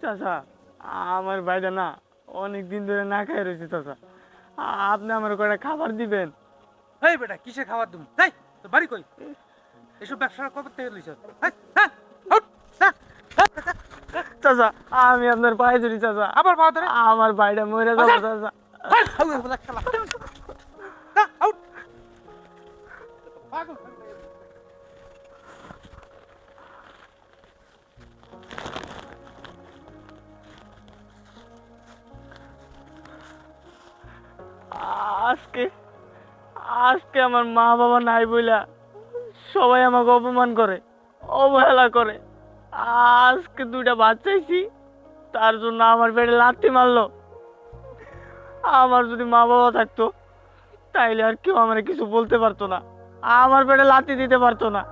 চাচা, আমার ভাইটা না অনেক দিন ধরে না খাই রয়েছে চাচা। আপনি আমার কয়টা খাবার দিবেন? এই বেটা কিসে খাবার তুমি? এই তোর বাড়ি কই? এসব ব্যবসা কবে থেকে লইছ? হ্যাঁ হ্যাঁ আউট যা চাচা, আমি আপনার পায়ে ধরি চাচা। আবার পাওয়া ধরে আমার ভাইটা মরে যাবো বাজার চাচা। হাই হাউ বলা খেলা যা আউট পাগল আজকে আজকে আমার মা বাবা নাই বইলা সবাই আমাকে অপমান করে, অবহেলা করে। আজকে দুইটা বাচ্চা চাইছি, তার জন্য আমার পেটে লাথি মারলো। আমার যদি মা বাবা থাকতো তাইলে আর কেউ আমার কিছু বলতে পারতো না, আমার পেটে লাথি দিতে পারতো না।